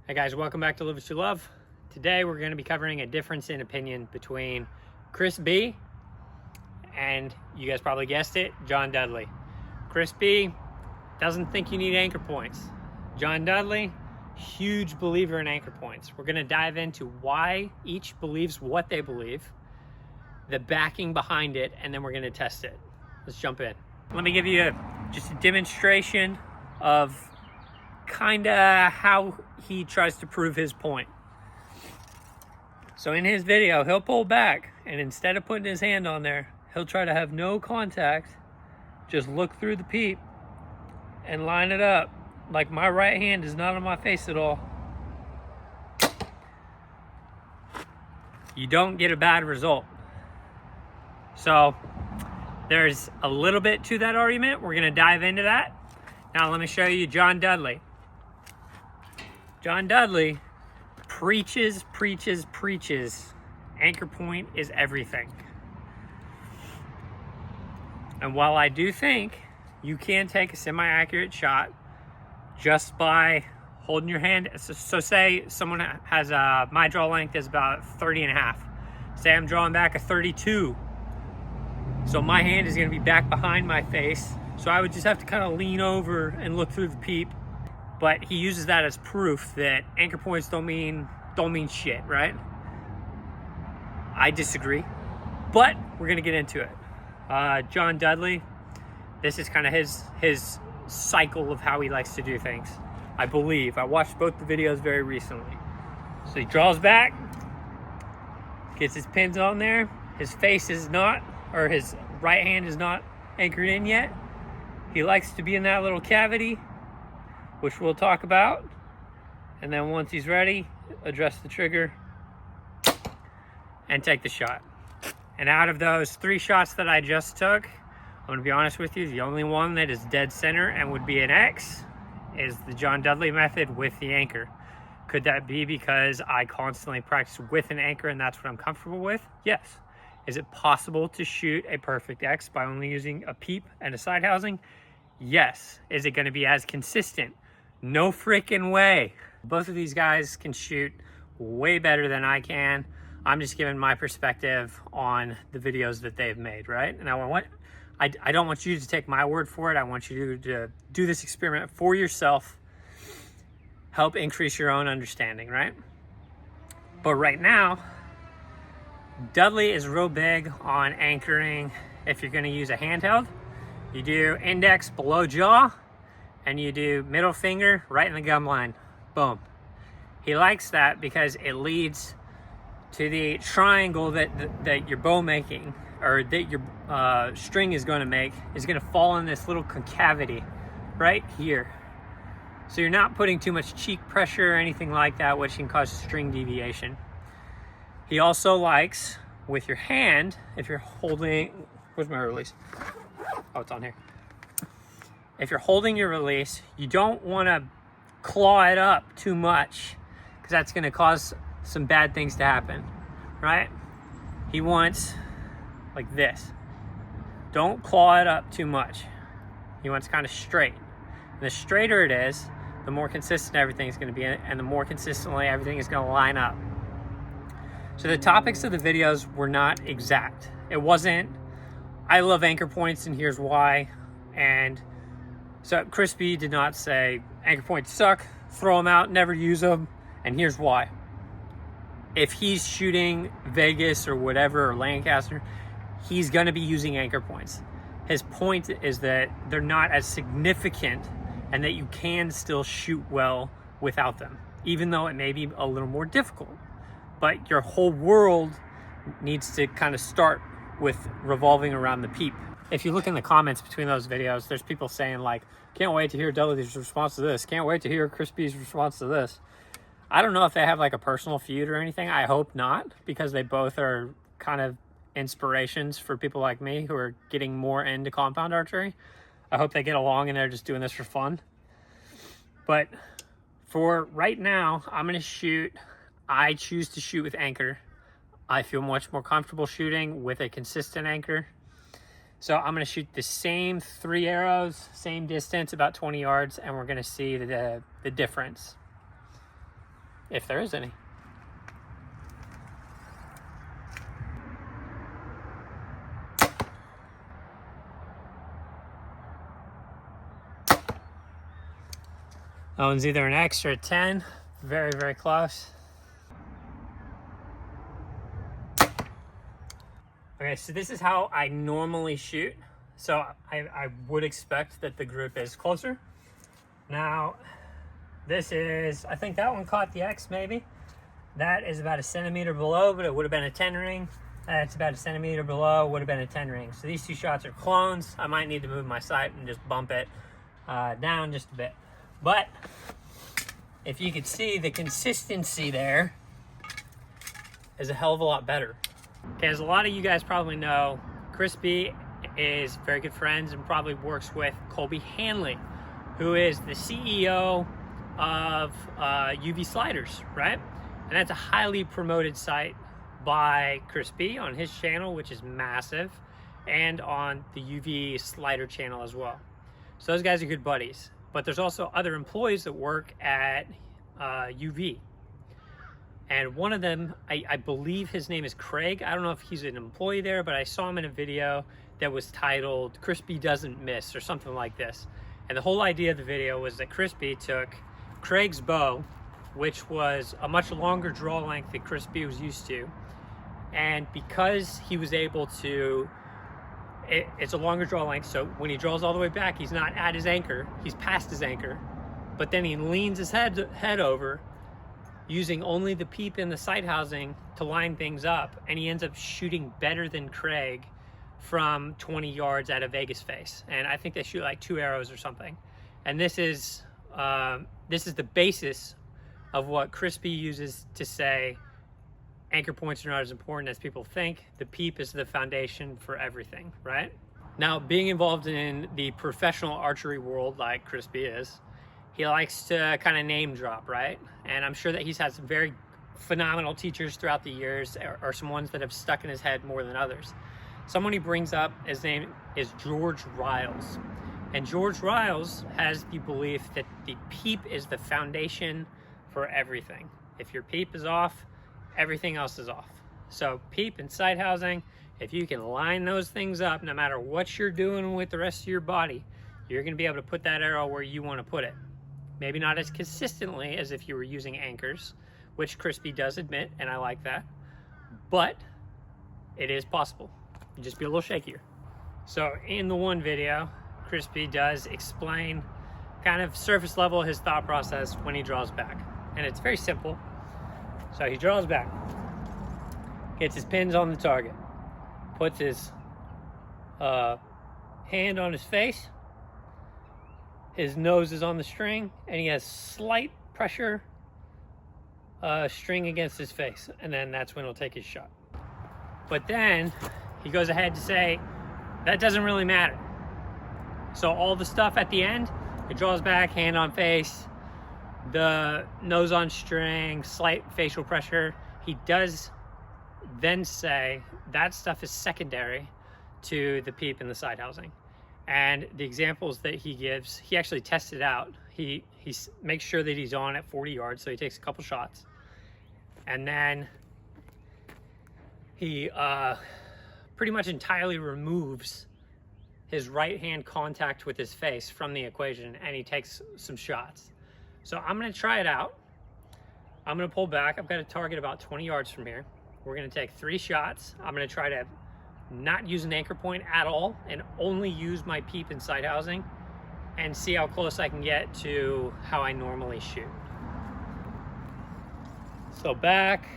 Hey guys, welcome back to Live What You Love. Today we're going to be covering a difference in opinion between Chris B and, you guys probably guessed it, John Dudley. Chris B doesn't think you need anchor points. John Dudley, huge believer in anchor points. We're going to dive into why each believes what they believe, the backing behind it, and then we're going to test it. Let's jump in. Let me give you just a demonstration of kind of how he tries to prove his point. So in his video, he'll pull back, and instead of putting his hand on there, he'll try to have no contact, just look through the peep and line it up like my right hand is not on my face at all. You don't get a bad result. So there's a little bit to that argument. We're going to dive into that. Now let me show you John Dudley. John Dudley preaches. Anchor point is everything. And while I do think you can take a semi-accurate shot just by holding your hand, so say someone has my draw length is about 30.5. Say I'm drawing back a 32. So my hand is going to be back behind my face. So I would just have to kind of lean over and look through the peep. But he uses that as proof that anchor points don't mean shit, right? I disagree, but we're gonna get into it. John Dudley, this is kind of his cycle of how he likes to do things. I believe. I watched both the videos very recently. So he draws back, gets his pins on there. His face is not, or his right hand is not anchored in yet. He likes to be in that little cavity, which we'll talk about. And then once he's ready, address the trigger and take the shot. And out of those 3 shots that I just took, I'm gonna be honest with you, the only one that is dead center and would be an X is the John Dudley method with the anchor. Could that be because I constantly practice with an anchor and that's what I'm comfortable with? Yes. Is it possible to shoot a perfect X by only using a peep and a side housing? Yes. Is it gonna be as consistent? No freaking way. Both of these guys can shoot way better than I can. I'm just giving my perspective on the videos that they've made, right? And I don't want you to take my word for it. I want you to do this experiment for yourself. Help increase your own understanding, right? But right now, Dudley is real big on anchoring. If you're gonna use a handheld, you do index below jaw, and you do middle finger right in the gum line. Boom. He likes that because it leads to the triangle that your bow making, or that your string is going to make, is going to fall in this little concavity right here. So you're not putting too much cheek pressure or anything like that, which can cause string deviation. He also likes, with your hand, if you're holding, where's my release? Oh, it's on here. If you're holding your release, you don't want to claw it up too much because that's going to cause some bad things to happen, right? He wants like this. Don't claw it up too much. He wants kind of straight. And the straighter it is, the more consistent everything is going to be, and the more consistently everything is going to line up. So the topics of the videos were not exact. It wasn't, I love anchor points and here's why. And so Chris B did not say anchor points suck, throw them out, never use them, and here's why. If he's shooting Vegas or whatever, or Lancaster, he's gonna be using anchor points. His point is that they're not as significant and that you can still shoot well without them, even though it may be a little more difficult. But your whole world needs to kind of start with revolving around the peep. If you look in the comments between those videos, there's people saying like, can't wait to hear Dudley's response to this. Can't wait to hear Chris B's response to this. I don't know if they have like a personal feud or anything. I hope not, because they both are kind of inspirations for people like me who are getting more into compound archery. I hope they get along and they're just doing this for fun. But for right now, I'm gonna shoot, I choose to shoot with anchor. I feel much more comfortable shooting with a consistent anchor. So I'm going to shoot the same 3 arrows, same distance, about 20 yards, and we're going to see the difference. if there is any. That one's either an X or a 10. Very, very close. Okay, so this is how I normally shoot. So I would expect that the group is closer. Now, this is, I think that one caught the X maybe. That is about a centimeter below, but it would have been a 10 ring. That's about a centimeter below, would have been a 10 ring. So these two shots are clones. I might need to move my sight and just bump it down just a bit. But if you could see, the consistency there is a hell of a lot better. Okay, as a lot of you guys probably know, Crispy is very good friends and probably works with Colby Hanley, who is the CEO of UV Sliders, right? And that's a highly promoted site by Crispy on his channel, which is massive, and on the UV Slider channel as well. So those guys are good buddies. But there's also other employees that work at UV. And one of them, I believe his name is Craig. I don't know if he's an employee there, but I saw him in a video that was titled Crispy Doesn't Miss or something like this. And the whole idea of the video was that Crispy took Craig's bow, which was a much longer draw length than Crispy was used to. And because he was able to, it's a longer draw length, so when he draws all the way back, he's not at his anchor, he's past his anchor, but then he leans his head over, using only the peep in the sight housing to line things up, and he ends up shooting better than Craig from 20 yards at a Vegas face. And I think they shoot like 2 arrows or something. And this is the basis of what Crispy uses to say anchor points are not as important as people think. The peep is the foundation for everything, right? Now, being involved in the professional archery world like Crispy is, he likes to kind of name drop, right? And I'm sure that he's had some very phenomenal teachers throughout the years, or some ones that have stuck in his head more than others. Someone he brings up, his name is George Riles. And George Riles has the belief that the peep is the foundation for everything. If your peep is off, everything else is off. So peep and sight housing, if you can line those things up, no matter what you're doing with the rest of your body, you're gonna be able to put that arrow where you wanna put it. Maybe not as consistently as if you were using anchors, which Crispy does admit, and I like that, but it is possible. You just be a little shakier. So in the one video, Crispy does explain kind of surface level his thought process when he draws back. And it's very simple. So he draws back, gets his pins on the target, puts his hand on his face, his nose is on the string, and he has slight pressure string against his face, and then that's when he'll take his shot. But then he goes ahead to say that doesn't really matter. So all the stuff at the end, he draws back, hand on face, the nose on string, slight facial pressure. He does then say that stuff is secondary to the peep and the side housing. And the examples that he gives, he actually tests it out. He makes sure that he's on at 40 yards, so he takes a couple shots. And then he pretty much entirely removes his right hand contact with his face from the equation, and he takes some shots. So I'm gonna try it out. I'm gonna pull back. I've got a target about 20 yards from here. We're gonna take 3 shots. I'm gonna try to not use an anchor point at all and only use my peep and sight housing and see how close I can get to how I normally shoot. So back,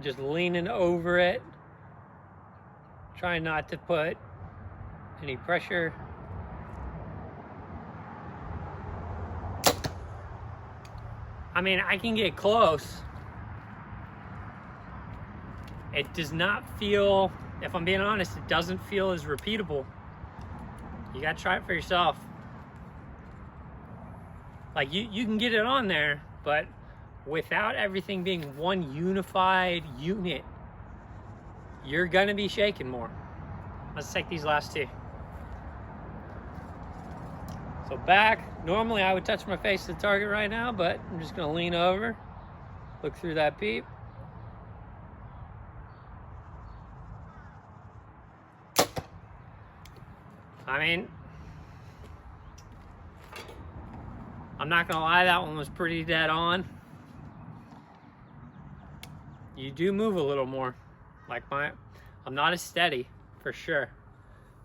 just leaning over it, trying not to put any pressure. I mean, I can get close. It does not feel, if I'm being honest, it doesn't feel as repeatable. You gotta try it for yourself. Like you can get it on there, but without everything being one unified unit, you're gonna be shaking more. Let's take these last 2. So back, normally I would touch my face to the target right now, but I'm just gonna lean over, Look through that peep. I mean, I'm not gonna lie, that one was pretty dead on. You do move a little more. Like I'm not as steady, for sure.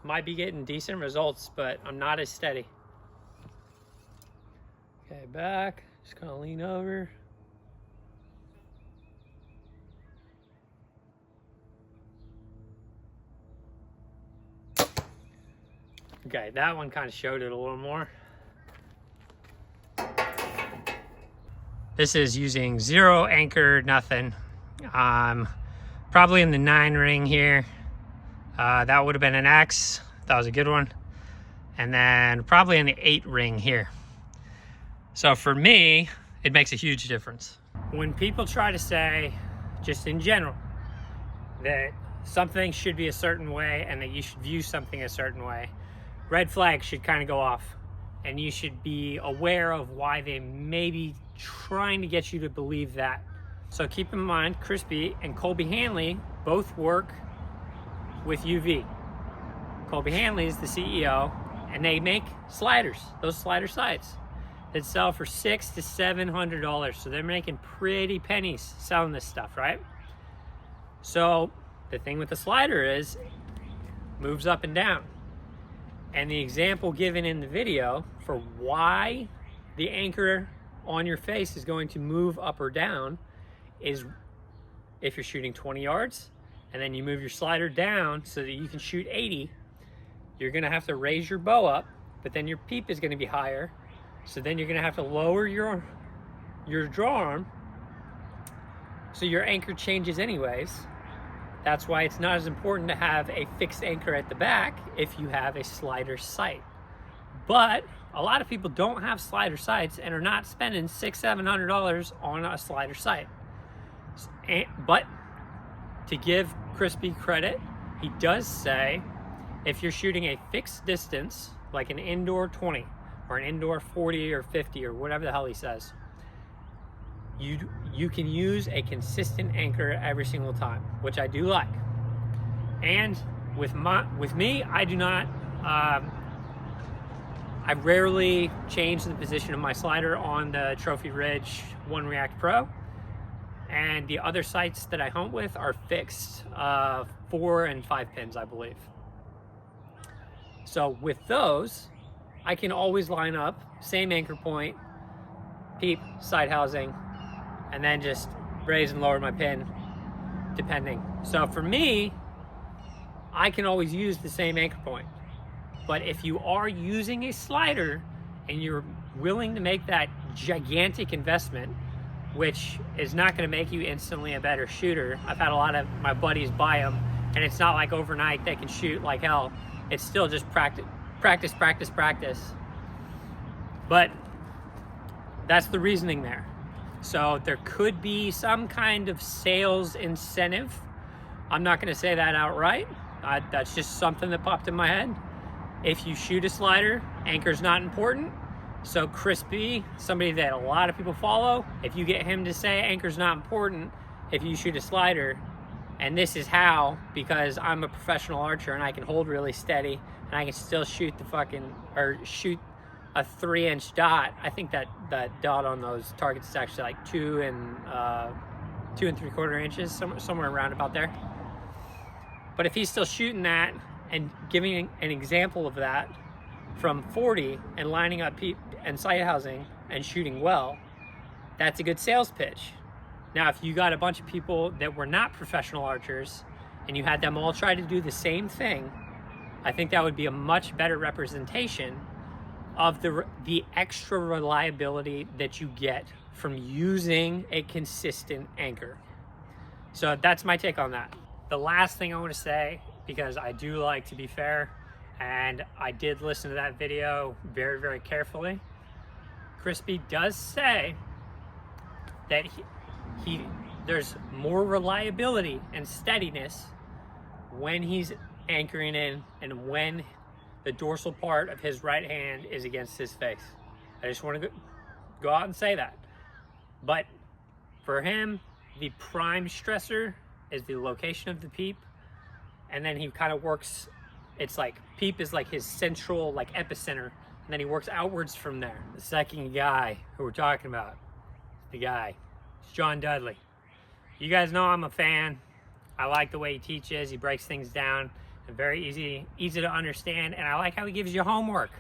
Might be getting decent results, but I'm not as steady. Okay, back, just gonna lean over. Okay, that one kind of showed it a little more. This is using 0 anchor, nothing. Probably in the 9 ring here. That would have been an X. That was a good one. And then probably in the 8 ring here. So for me, it makes a huge difference. When people try to say, just in general, that something should be a certain way and that you should view something a certain way, red flags should kind of go off, and you should be aware of why they may be trying to get you to believe that. So keep in mind, Crispy and Colby Hanley both work with UV. Colby Hanley is the CEO, and they make sliders, those slider sights that sell for $600 to $700. So they're making pretty pennies selling this stuff, right? So the thing with the slider is, moves up and down. And the example given in the video for why the anchor on your face is going to move up or down is if you're shooting 20 yards and then you move your slider down so that you can shoot 80, you're gonna have to raise your bow up, but then your peep is gonna be higher. So then you're gonna have to lower your draw arm, so your anchor changes anyways. That's why it's not as important to have a fixed anchor at the back if you have a slider sight. But a lot of people don't have slider sights and are not spending $600-700 on a slider sight. But to give Crispy credit, he does say if you're shooting a fixed distance, like an indoor 20 or an indoor 40 or 50 or whatever the hell he says, you can use a consistent anchor every single time, which I do like. And with me, I do not. I rarely change the position of my slider on the Trophy Ridge One React Pro, and the other sights that I hunt with are fixed 4 and 5 pins, I believe. So with those, I can always line up same anchor point, peep, side housing, and then just raise and lower my pin depending. So for me, I can always use the same anchor point. But if you are using a slider and you're willing to make that gigantic investment, which is not going to make you instantly a better shooter. I've had a lot of my buddies buy them, and it's not like overnight they can shoot like hell. It's still just practice. But that's the reasoning there. So there could be some kind of sales incentive. I'm not going to say that outright. That's just something that popped in my head. If you shoot a slider, anchor's not important. So Crispy, somebody that a lot of people follow, if you get him to say anchor's not important if you shoot a slider, and this is how, because I'm a professional archer and I can hold really steady and I can still shoot shoot a 3-inch dot. I think that dot on those targets is actually like 2 and 3/4 inches, somewhere around about there. But if he's still shooting that and giving an example of that from 40 and lining up peep and sight housing and shooting well, that's a good sales pitch. Now, if you got a bunch of people that were not professional archers and you had them all try to do the same thing, I think that would be a much better representation of the extra reliability that you get from using a consistent anchor. So that's my take on that. The last thing I want to say, because I do like to be fair, and I did listen to that video very, very carefully. Crispy does say that there's more reliability and steadiness when he's anchoring in and when the dorsal part of his right hand is against his face. I just want to go out and say that. But For him, the prime stressor is the location of the peep, and then he kind of works, it's like peep is like his central like epicenter, and then he works outwards from there. The second guy who we're talking about, it's John Dudley. You guys know I'm a fan. I like the way he teaches. He breaks things down and very easy to understand, and I like how he gives you homework.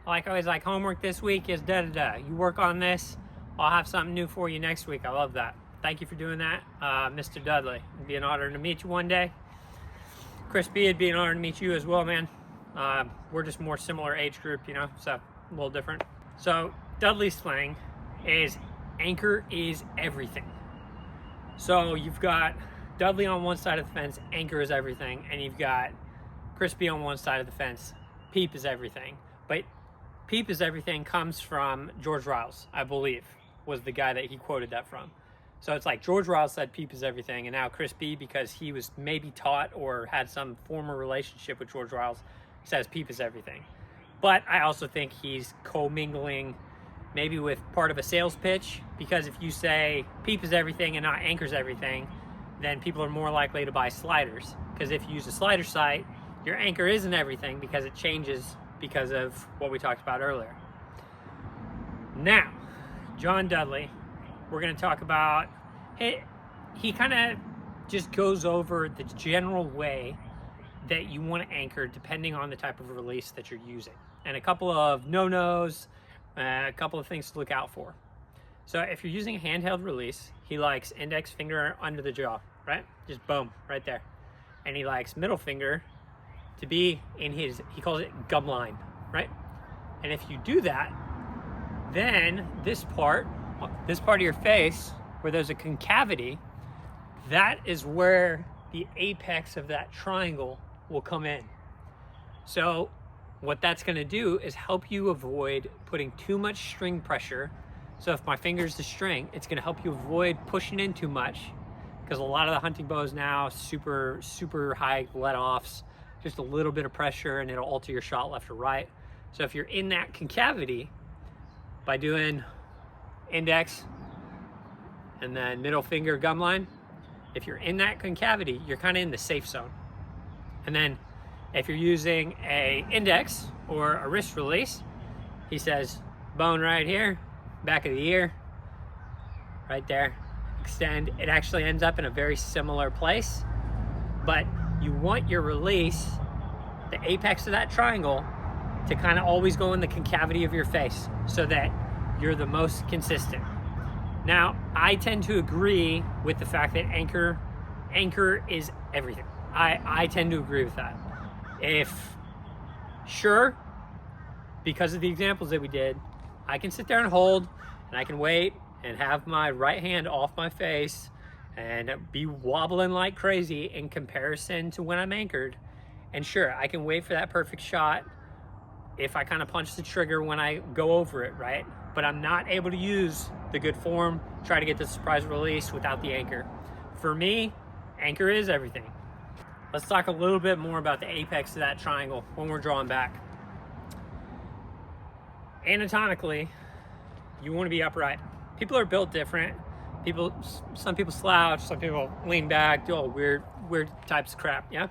I like how he's like, homework this week is da-da-da. You work on this, I'll have something new for you next week. I love that. Thank you for doing that, Mr. Dudley. It'd be an honor to meet you one day. Chris B, it'd be an honor to meet you as well, man. We're just more similar age group, you know, so a little different. So Dudley's slang is anchor is everything. So you've got Dudley on one side of the fence, anchor is everything, and you've got Chris B on one side of the fence, peep is everything. But peep is everything comes from George Riles, I believe, was the guy that he quoted that from. So it's like George Riles said peep is everything, and now Chris B, because he was maybe taught or had some former relationship with George Riles, says peep is everything. But I also think he's commingling maybe with part of a sales pitch, because if you say peep is everything and not anchor's everything, then people are more likely to buy sliders. Because if you use a slider site, your anchor isn't everything because it changes because of what we talked about earlier. Now, John Dudley, we're going to talk about, he kind of just goes over the general way that you want to anchor depending on the type of release that you're using. And a couple of no-nos, a couple of things to look out for. So if you're using a handheld release, he likes index finger under the jaw, right? Just boom, right there. And he likes middle finger to be in his, he calls it gum line, right? And if you do that, then this part of your face where there's a concavity, that is where the apex of that triangle will come in. So what that's going to do is help you avoid putting too much string pressure. So if my finger's the string, it's going to help you avoid pushing in too much, because a lot of the hunting bows now, super high let-offs, just a little bit of pressure and it'll alter your shot left or right. So if you're in that concavity, by doing index and then middle finger gum line, if you're in that concavity, you're kind of in the safe zone. And then if you're using a index or a wrist release, he says bone right here, back of the ear, right there, extend. It actually ends up in a very similar place, but you want your release, the apex of that triangle, to kind of always go in the concavity of your face so that you're the most consistent. Now, I tend to agree with the fact that anchor is everything. I tend to agree with that. Sure, because of the examples that we did, I can sit there and hold, and I can wait and have my right hand off my face and be wobbling like crazy in comparison to when I'm anchored. And sure, I can wait for that perfect shot if I kind of punch the trigger when I go over it, right? But I'm not able to use the good form, try to get the surprise release without the anchor. For me, anchor is everything. Let's talk a little bit more about the apex of that triangle when we're drawing back. Anatomically, you want to be upright. People are built different. Some people slouch, some people lean back, do all weird types of crap, yeah?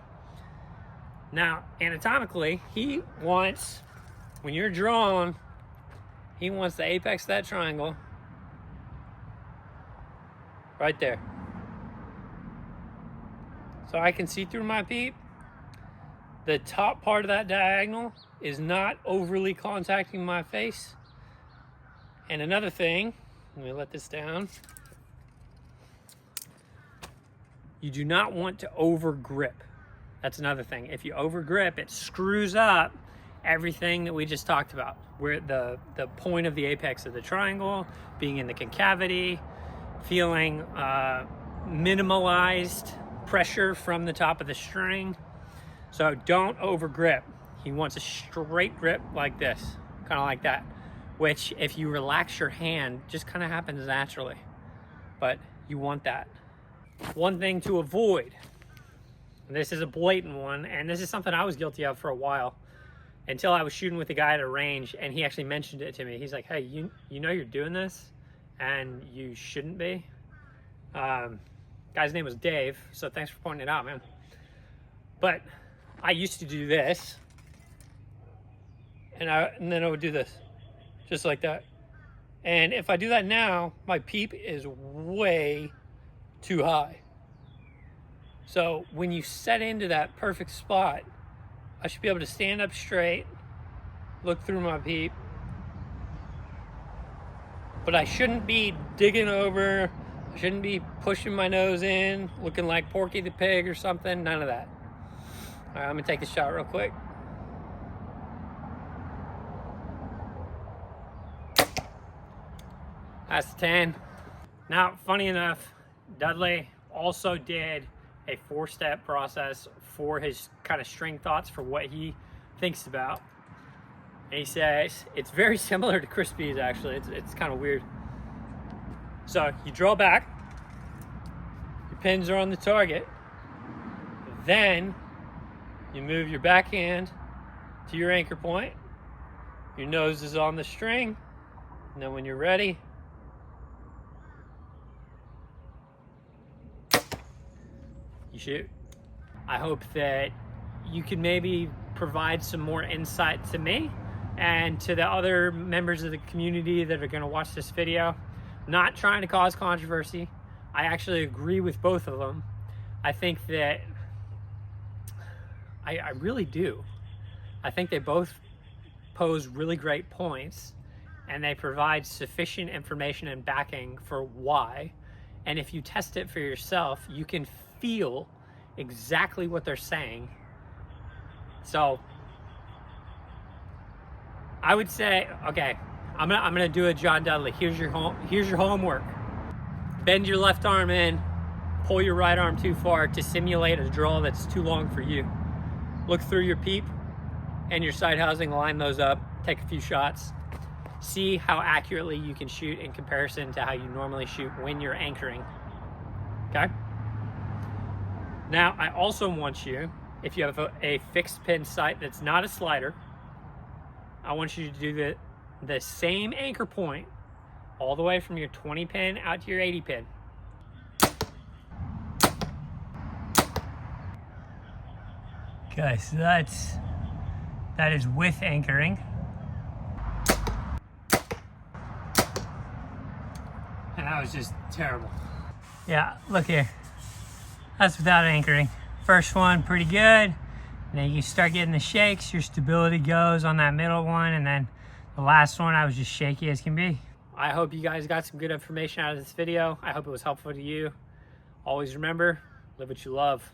Now, anatomically, he wants, when you're drawing, he wants the apex of that triangle right there. So I can see through my peep. The top part of that diagonal is not overly contacting my face. And another thing, let me let this down. You do not want to over grip. That's another thing. If you over grip, it screws up everything that we just talked about. Where the point of the apex of the triangle, being in the concavity, feeling minimalized pressure from the top of the string. So don't over grip. He wants a straight grip like this, kind of like that, which if you relax your hand, just kind of happens naturally, but you want that. One thing to avoid, and this is a blatant one, and this is something I was guilty of for a while, until I was shooting with a guy at a range, and he actually mentioned it to me. He's like, hey, you know you're doing this, and you shouldn't be. Guy's name was Dave, so thanks for pointing it out, man. But I used to do this, and then I would do this, just like that. And if I do that now, my peep is way too high. So when you set into that perfect spot, I should be able to stand up straight, look through my peep, but I shouldn't be digging over, I shouldn't be pushing my nose in, looking like Porky the Pig or something, none of that. All right, I'm gonna take a shot real quick. That's 10. Now, funny enough, Dudley also did a 4-step process for his kind of string thoughts for what he thinks about. And he says, it's very similar to Crispy's actually, it's kind of weird. So you draw back, your pins are on the target, then you move your backhand to your anchor point, your nose is on the string, and then when you're ready, you shoot. I hope that you can maybe provide some more insight to me and to the other members of the community that are going to watch this video. Not trying to cause controversy. I actually agree with both of them. I think that I really do. I think they both pose really great points, and they provide sufficient information and backing for why. And if you test it for yourself, you can feel exactly what they're saying. So I would say, okay, I'm gonna do a John Dudley. Here's your homework. Bend your left arm in, pull your right arm too far to simulate a draw that's too long for you. Look through your peep and your side housing, line those up, take a few shots. See how accurately you can shoot in comparison to how you normally shoot when you're anchoring, okay? Now, I also want you, if you have a fixed pin sight that's not a slider, I want you to do the same anchor point all the way from your 20 pin out to your 80 pin. Okay, so that is with anchoring. And that was just terrible. Yeah, look here. That's without anchoring. First one, pretty good. And then you start getting the shakes, your stability goes on that middle one, and then the last one, I was just shaky as can be. I hope you guys got some good information out of this video. I hope it was helpful to you. Always remember, live what you love.